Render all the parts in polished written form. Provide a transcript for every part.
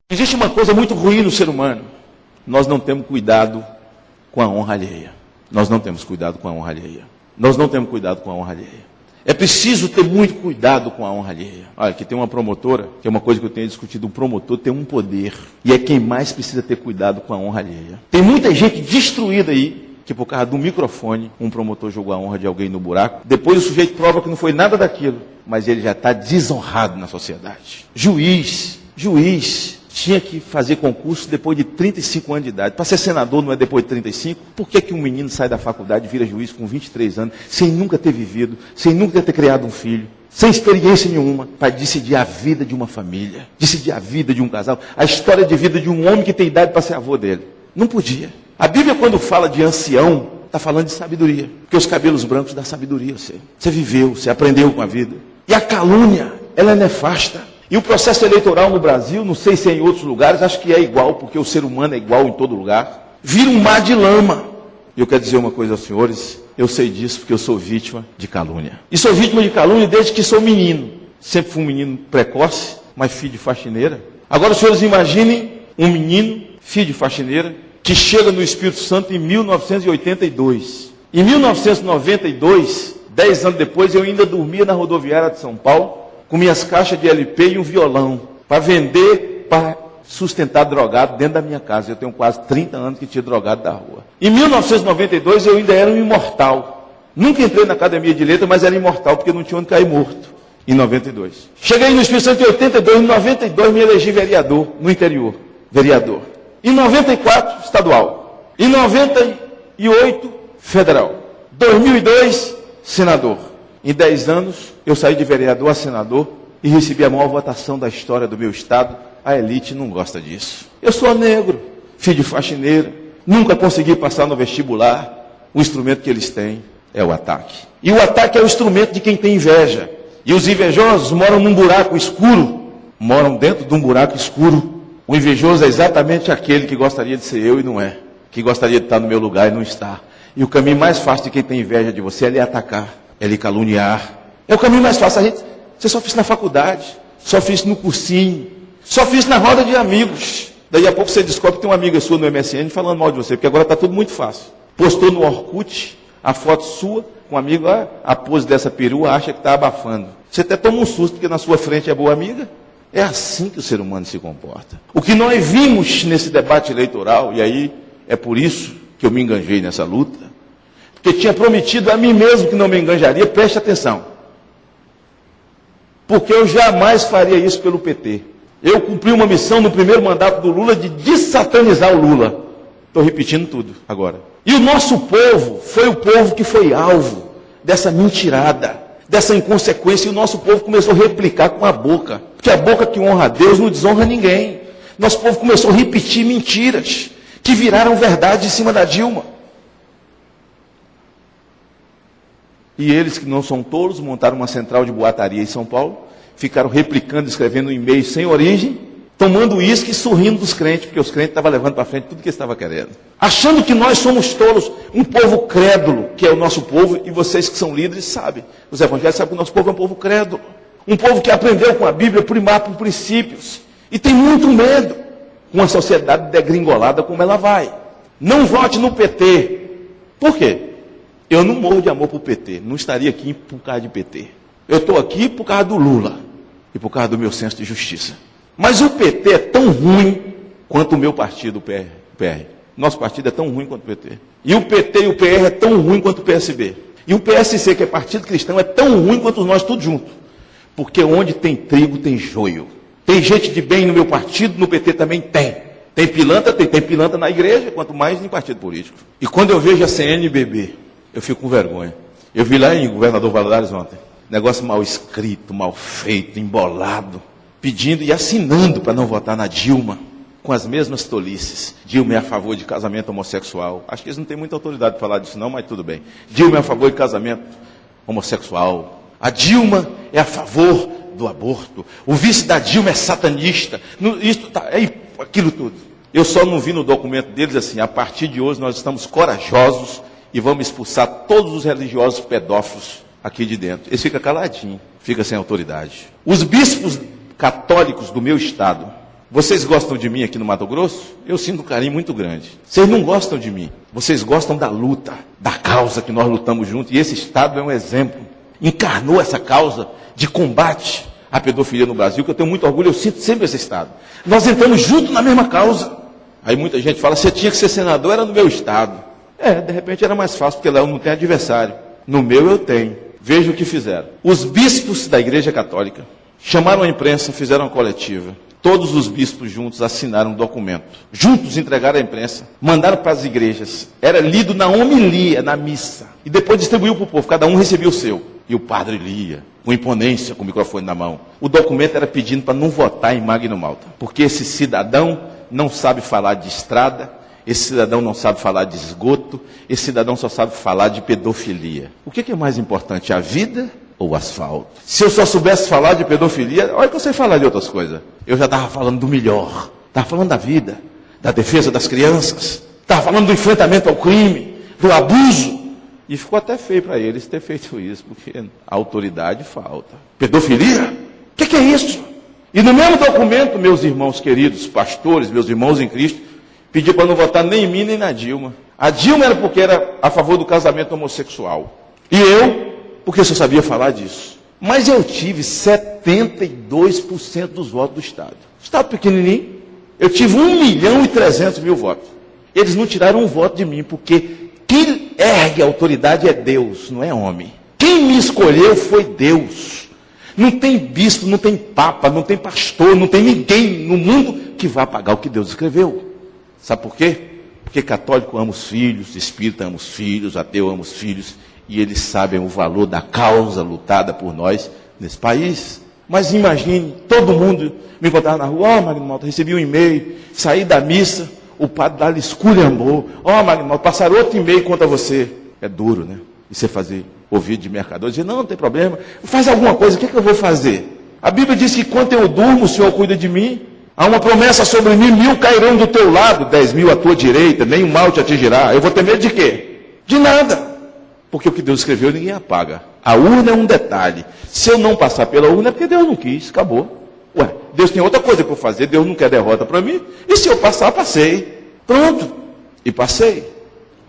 Existe uma coisa muito ruim no ser humano. Nós não temos cuidado com a honra alheia. Nós não temos cuidado com a honra alheia. Nós não temos cuidado com a honra alheia. É preciso ter muito cuidado com a honra alheia. Olha, aqui tem uma promotora, que é uma coisa que eu tenho discutido, o promotor tem um poder, e é quem mais precisa ter cuidado com a honra alheia. Tem muita gente destruída aí, que por causa do microfone, um promotor jogou a honra de alguém no buraco, depois o sujeito prova que não foi nada daquilo, mas ele já está desonrado na sociedade. Juiz, tinha que fazer concurso depois de 35 anos de idade. Para ser senador não é depois de 35? Por que um menino sai da faculdade e vira juiz com 23 anos, sem nunca ter vivido, sem nunca ter criado um filho, sem experiência nenhuma, para decidir a vida de uma família, decidir a vida de um casal, a história de vida de um homem que tem idade para ser avô dele? Não podia. A Bíblia, quando fala de ancião, está falando de sabedoria, porque os cabelos brancos dão sabedoria. Você viveu, você aprendeu com a vida. E a calúnia, ela é nefasta. E o processo eleitoral no Brasil, não sei se é em outros lugares, acho que é igual, porque o ser humano é igual em todo lugar, vira um mar de lama. E eu quero dizer uma coisa aos senhores, eu sei disso porque eu sou vítima de calúnia. E sou vítima de calúnia desde que sou menino. Sempre fui um menino precoce, mas filho de faxineira. Agora os senhores imaginem um menino, filho de faxineira, que chega no Espírito Santo em 1982. Em 1992, 10 anos depois, eu ainda dormia na rodoviária de São Paulo, com minhas caixas de LP e um violão, para vender, para sustentar drogado dentro da minha casa. Eu tenho quase 30 anos que tinha drogado da rua. Em 1992 eu ainda era um imortal. Nunca entrei na academia de letras, mas era imortal, porque não tinha onde cair morto. Em 92. Cheguei no Espírito Santo em 82, em 92 me elegi vereador, no interior. Vereador. Em 94, estadual. Em 98, federal. 2002, senador. Em 10 anos, eu saí de vereador a senador e recebi a maior votação da história do meu estado. A elite não gosta disso. Eu sou negro, filho de faxineira, nunca consegui passar no vestibular. O instrumento que eles têm é o ataque. E o ataque é o instrumento de quem tem inveja. E os invejosos moram num buraco escuro, moram dentro de um buraco escuro. O invejoso é exatamente aquele que gostaria de ser eu e não é, que gostaria de estar no meu lugar e não está. E o caminho mais fácil de quem tem inveja de você é lhe atacar, é lhe caluniar. É o caminho mais fácil. Você só fez na faculdade, só fez no cursinho, só fiz na roda de amigos. Daí a pouco você descobre que tem uma amiga sua no MSN falando mal de você, porque agora está tudo muito fácil. Postou no Orkut a foto sua com um amigo, a pose dessa perua acha que está abafando. Você até toma um susto porque na sua frente é boa amiga. É assim que o ser humano se comporta. O que nós vimos nesse debate eleitoral, e aí é por isso que eu me enganjei nessa luta, porque tinha prometido a mim mesmo que não me enganjaria, preste atenção. Porque eu jamais faria isso pelo PT. Eu cumpri uma missão no primeiro mandato do Lula de desatanizar o Lula. Estou repetindo tudo agora. E o nosso povo foi o povo que foi alvo dessa mentirada, dessa inconsequência, e o nosso povo começou a replicar com a boca. Porque a boca que honra a Deus não desonra ninguém. Nosso povo começou a repetir mentiras que viraram verdade em cima da Dilma. E eles, que não são tolos, montaram uma central de boataria em São Paulo, ficaram replicando, escrevendo um e-mail sem origem, tomando uísque e sorrindo dos crentes, porque os crentes estavam levando para frente tudo que eles estavam querendo. Achando que nós somos tolos, um povo crédulo, que é o nosso povo, e vocês que são líderes sabem. Os evangélicos sabem que o nosso povo é um povo crédulo. Um povo que aprendeu com a Bíblia a primar por princípios. E tem muito medo com a sociedade degringolada como ela vai. Não vote no PT. Por quê? Eu não morro de amor por PT. Não estaria aqui por causa de PT. Eu estou aqui por causa do Lula. E por causa do meu senso de justiça. Mas o PT é tão ruim quanto o meu partido, o PR. Nosso partido é tão ruim quanto o PT. E o PT e o PR é tão ruim quanto o PSB. E o PSC, que é Partido Cristão, é tão ruim quanto nós todos juntos. Porque onde tem trigo, tem joio. Tem gente de bem no meu partido, no PT também tem. Tem pilantra na igreja, quanto mais em partido político. E quando eu vejo a CNBB, eu fico com vergonha. Eu vi lá em Governador Valadares ontem, negócio mal escrito, mal feito, embolado, pedindo e assinando para não votar na Dilma, com as mesmas tolices. Dilma é a favor de casamento homossexual. Acho que eles não têm muita autoridade para falar disso não, mas tudo bem. Dilma é a favor de casamento homossexual. A Dilma é a favor do aborto. O vice da Dilma é satanista. Aquilo tudo. Eu só não vi no documento deles assim, a partir de hoje nós estamos corajosos e vamos expulsar todos os religiosos pedófilos aqui de dentro. Eles ficam caladinhos, ficam sem autoridade. Os bispos católicos do meu estado, Vocês gostam de mim aqui no Mato Grosso? Eu sinto um carinho muito grande. Vocês não gostam de mim. Vocês gostam da luta, da causa que nós lutamos juntos. E esse estado é um exemplo. Encarnou essa causa de combate à pedofilia no Brasil, que eu tenho muito orgulho, eu sinto sempre esse estado. Nós entramos juntos na mesma causa. Aí muita gente fala, você tinha que ser senador, era no meu estado. De repente era mais fácil, porque lá eu não tenho adversário. No meu eu tenho. Veja o que fizeram. Os bispos da Igreja Católica chamaram a imprensa, fizeram uma coletiva. Todos os bispos juntos assinaram um documento. Juntos entregaram à imprensa, mandaram para as igrejas. Era lido na homilia, na missa. E depois distribuiu para o povo, cada um recebia o seu. E o padre lia, com imponência, com o microfone na mão. O documento era pedindo para não votar em Magno Malta. Porque esse cidadão não sabe falar de estrada, esse cidadão não sabe falar de esgoto, esse cidadão só sabe falar de pedofilia. O que é mais importante, a vida ou o asfalto? Se eu só soubesse falar de pedofilia, olha que eu sei falar de outras coisas. Eu já estava falando do melhor, estava falando da vida, da defesa das crianças, estava falando do enfrentamento ao crime, do abuso. E ficou até feio para eles ter feito isso, porque a autoridade falta. Pedofilia? O que é isso? E no mesmo documento, meus irmãos queridos, pastores, meus irmãos em Cristo, pediu para não votar nem em mim nem na Dilma. A Dilma era porque era a favor do casamento homossexual. E eu, porque só sabia falar disso. Mas eu tive 72% dos votos do Estado. Estado pequenininho. Eu tive 1.300.000 votos. Eles não tiraram um voto de mim, porque quem ergue a autoridade é Deus, não é homem. Quem me escolheu foi Deus. Não tem bispo, não tem papa, não tem pastor, não tem ninguém no mundo que vá pagar o que Deus escreveu. Sabe por quê? Porque católico ama os filhos, espírita ama os filhos, ateu ama os filhos, e eles sabem o valor da causa lutada por nós nesse país. Mas imagine, todo mundo me encontrava na rua, Magno Malta, recebi um e-mail, saí da missa, o padre lá lhe esculhambou, Magno Malta, passaram outro e-mail contra você. É duro, né? E você fazer ouvido de mercador, dizer, não tem problema, faz alguma coisa, o que é que eu vou fazer? A Bíblia diz que quando eu durmo, o Senhor cuida de mim. Há uma promessa sobre mim, 1.000 cairão do teu lado, 10.000 à tua direita, nenhum mal te atingirá. Eu vou ter medo de quê? De nada. Porque o que Deus escreveu, ninguém apaga. A urna é um detalhe. Se eu não passar pela urna, é porque Deus não quis, acabou. Ué, Deus tem outra coisa para eu fazer, Deus não quer derrota para mim. E se eu passar, passei. Pronto. E passei.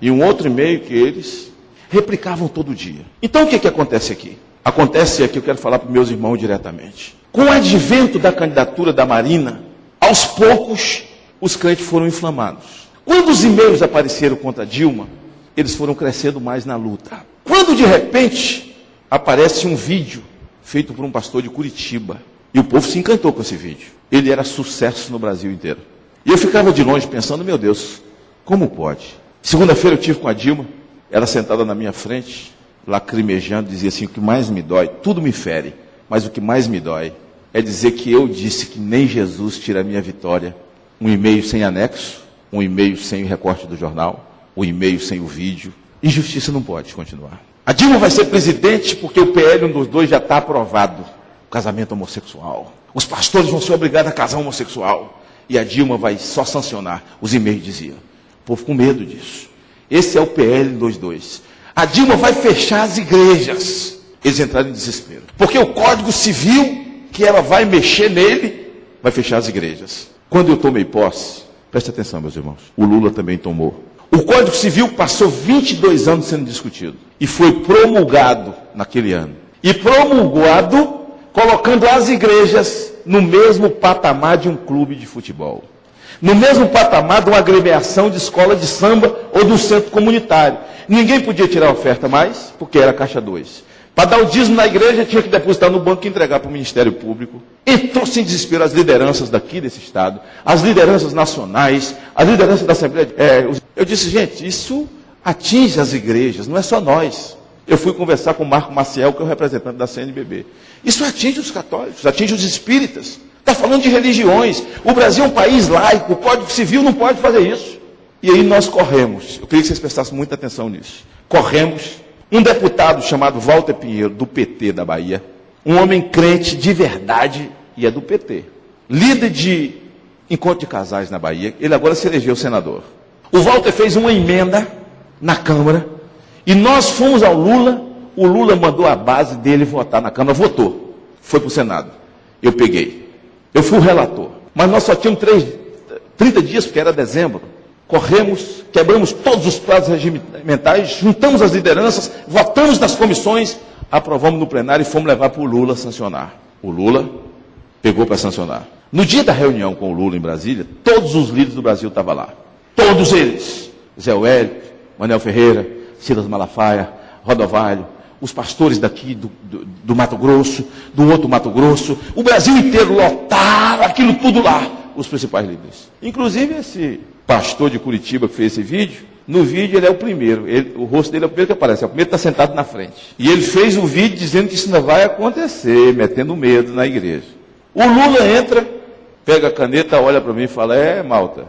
E um outro e-mail que eles replicavam todo dia. Então o que acontece aqui? Acontece aqui, eu quero falar para meus irmãos diretamente. Com o advento da candidatura da Marina, aos poucos, os crentes foram inflamados. Quando os e-mails apareceram contra Dilma, eles foram crescendo mais na luta. Quando, de repente, aparece um vídeo feito por um pastor de Curitiba, e o povo se encantou com esse vídeo. Ele era sucesso no Brasil inteiro. E eu ficava de longe pensando, meu Deus, como pode? Segunda-feira eu tive com a Dilma, ela sentada na minha frente, lacrimejando, dizia assim, o que mais me dói, tudo me fere, mas o que mais me dói é dizer que eu disse que nem Jesus tira a minha vitória. Um e-mail sem anexo, um e-mail sem o recorte do jornal, um e-mail sem o vídeo. Injustiça não pode continuar. A Dilma vai ser presidente porque o PL, um dos dois, já está aprovado. O casamento homossexual. Os pastores vão ser obrigados a casar homossexual. E a Dilma vai só sancionar. Os e-mails diziam. O povo com medo disso. Esse é o PL 22. A Dilma vai fechar as igrejas. Eles entraram em desespero. Porque o Código Civil, que ela vai mexer nele, vai fechar as igrejas. Quando eu tomei posse, preste atenção, meus irmãos, o Lula também tomou. O Código Civil passou 22 anos sendo discutido. E foi promulgado naquele ano. E promulgado, colocando as igrejas no mesmo patamar de um clube de futebol. No mesmo patamar de uma agremiação de escola de samba ou de um centro comunitário. Ninguém podia tirar a oferta mais, porque era caixa 2. Para dar o dízimo na igreja, tinha que depositar no banco e entregar para o Ministério Público. Entrou-se em desespero as lideranças daqui desse estado, as lideranças nacionais, as lideranças da Assembleia. Eu disse, gente, isso atinge as igrejas, não é só nós. Eu fui conversar com o Marco Maciel, que é o representante da CNBB. Isso atinge os católicos, atinge os espíritas. Está falando de religiões. O Brasil é um país laico, o Código Civil não pode fazer isso. E aí nós corremos. Eu queria que vocês prestassem muita atenção nisso. Corremos. Um deputado chamado Walter Pinheiro, do PT da Bahia, um homem crente de verdade, e é do PT, líder de encontro de casais na Bahia, ele agora se elegeu senador. O Walter fez uma emenda na Câmara, e nós fomos ao Lula, o Lula mandou a base dele votar na Câmara, votou, foi para o Senado. Eu peguei, eu fui o relator, Mas nós só tínhamos 30 dias, porque era dezembro. Corremos, quebramos todos os prazos regimentais, juntamos as lideranças, votamos nas comissões, aprovamos no plenário e fomos levar para o Lula sancionar. O Lula pegou para sancionar. No dia da reunião com o Lula em Brasília, todos os líderes do Brasil estavam lá. Todos eles. Zé Wélio, Manuel Ferreira, Silas Malafaia, Rodovalho, os pastores daqui do Mato Grosso, do outro Mato Grosso, o Brasil inteiro lotaram aquilo tudo lá, os principais líderes. Inclusive esse pastor de Curitiba que fez esse vídeo, no vídeo ele é o primeiro, o rosto dele é o primeiro que aparece, é o primeiro que está sentado na frente. E ele fez o vídeo dizendo que isso não vai acontecer, metendo medo na igreja. O Lula entra, pega a caneta, olha para mim e fala, Malta.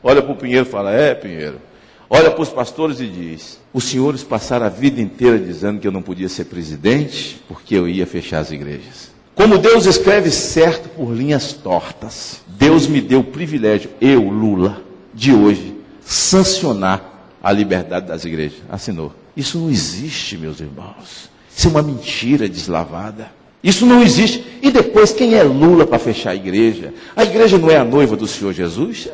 Olha para o Pinheiro e fala, Pinheiro. Olha para os pastores e diz, os senhores passaram a vida inteira dizendo que eu não podia ser presidente, porque eu ia fechar as igrejas. Como Deus escreve certo por linhas tortas, Deus me deu o privilégio, eu, Lula, de hoje, sancionar a liberdade das igrejas. Assinou. Isso não existe, meus irmãos. Isso é uma mentira deslavada. Isso não existe. E depois, quem é Lula para fechar a igreja? A igreja não é a noiva do Senhor Jesus?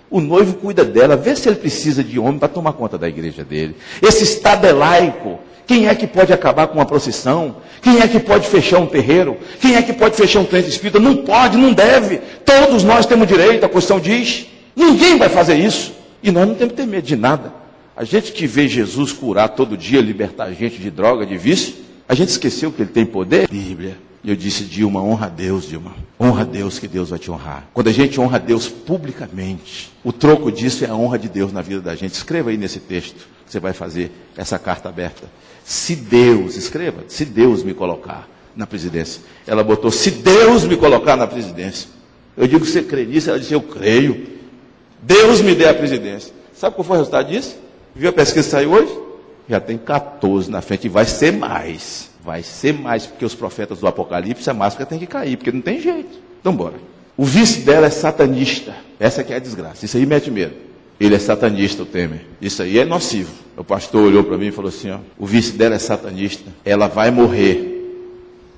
O noivo cuida dela, vê se ele precisa de homem para tomar conta da igreja dele. Esse Estado é laico. Quem é que pode acabar com uma procissão? Quem é que pode fechar um terreiro? Quem é que pode fechar um centro espírita? Não pode, não deve. Todos nós temos direito, a Constituição diz. Ninguém vai fazer isso. E nós não temos que ter medo de nada. A gente que vê Jesus curar todo dia, libertar a gente de droga, de vício, a gente esqueceu que ele tem poder? Bíblia. E eu disse, Dilma, honra a Deus, Dilma. Honra a Deus que Deus vai te honrar. Quando a gente honra a Deus publicamente, o troco disso é a honra de Deus na vida da gente. Escreva aí nesse texto, que você vai fazer essa carta aberta. Se Deus, escreva, se Deus me colocar na presidência. Ela botou, se Deus me colocar na presidência. Eu digo, você crê nisso? Ela disse, eu creio. Deus me dê a presidência. Sabe qual foi o resultado disso? Viu a pesquisa que saiu hoje? Já tem 14 na frente e vai ser mais. Vai ser mais, porque os profetas do Apocalipse, a máscara tem que cair, porque não tem jeito. Então, bora. O vice dela é satanista. Essa aqui é a desgraça. Isso aí mete medo. Ele é satanista, o Temer. Isso aí é nocivo. O pastor olhou para mim e falou assim, o vice dela é satanista. Ela vai morrer.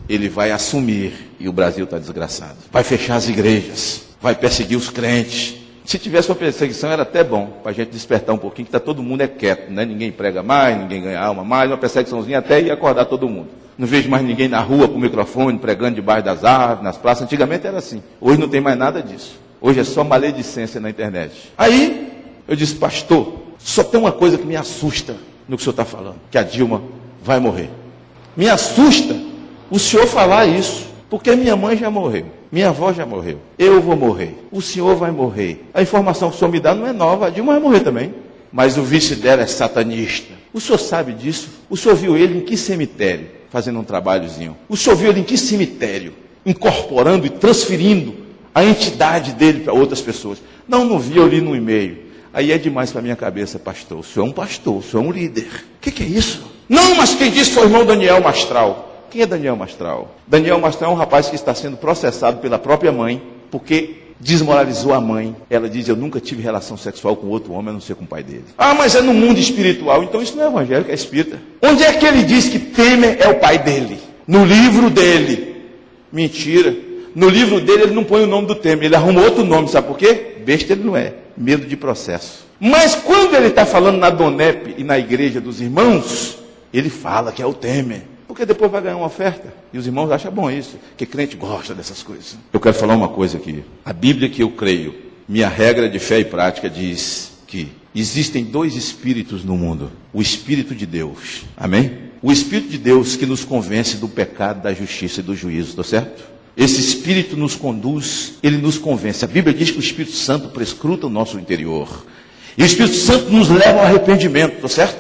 Ele vai assumir. E o Brasil está desgraçado. Vai fechar as igrejas. Vai perseguir os crentes. Se tivesse uma perseguição, era até bom, para a gente despertar um pouquinho, que todo mundo é quieto, né? Ninguém prega mais, ninguém ganha alma mais, uma perseguiçãozinha até ia acordar todo mundo. Não vejo mais ninguém na rua com o microfone, pregando debaixo das árvores, nas praças. Antigamente era assim. Hoje não tem mais nada disso. Hoje é só maledicência na internet. Aí, eu disse, pastor, só tem uma coisa que me assusta no que o senhor está falando, que a Dilma vai morrer. Me assusta o senhor falar isso, porque minha mãe já morreu. Minha avó já morreu. Eu vou morrer. O senhor vai morrer. A informação que o senhor me dá não é nova. A Dilma vai morrer também. Mas o vice dela é satanista. O senhor sabe disso? O senhor viu ele em que cemitério? Fazendo um trabalhozinho. O senhor viu ele em que cemitério? Incorporando e transferindo a entidade dele para outras pessoas. Não vi, eu li no e-mail. Aí é demais para a minha cabeça, pastor. O senhor é um pastor, o senhor é um líder. O que é isso? Não, mas quem disse foi o irmão Daniel Mastral. Quem é Daniel Mastral? Daniel Mastral é um rapaz que está sendo processado pela própria mãe, porque desmoralizou a mãe. Ela diz, eu nunca tive relação sexual com outro homem, a não ser com o pai dele. Ah, mas é no mundo espiritual. Então isso não é evangélico, é espírita. Onde é que ele diz que Temer é o pai dele? No livro dele. Mentira. No livro dele ele não põe o nome do Temer, ele arruma outro nome, sabe por quê? Besta ele não é. Medo de processo. Mas quando ele está falando na Donep e na igreja dos irmãos, ele fala que é o Temer. Porque depois vai ganhar uma oferta. E os irmãos acham bom isso, que crente gosta dessas coisas. Eu quero falar uma coisa aqui. A Bíblia que eu creio, minha regra de fé e prática diz que existem dois espíritos no mundo. O Espírito de Deus. Amém? O Espírito de Deus que nos convence do pecado, da justiça e do juízo. Está certo? Esse Espírito nos conduz, ele nos convence. A Bíblia diz que o Espírito Santo prescruta o nosso interior. E o Espírito Santo nos leva ao arrependimento. Está certo?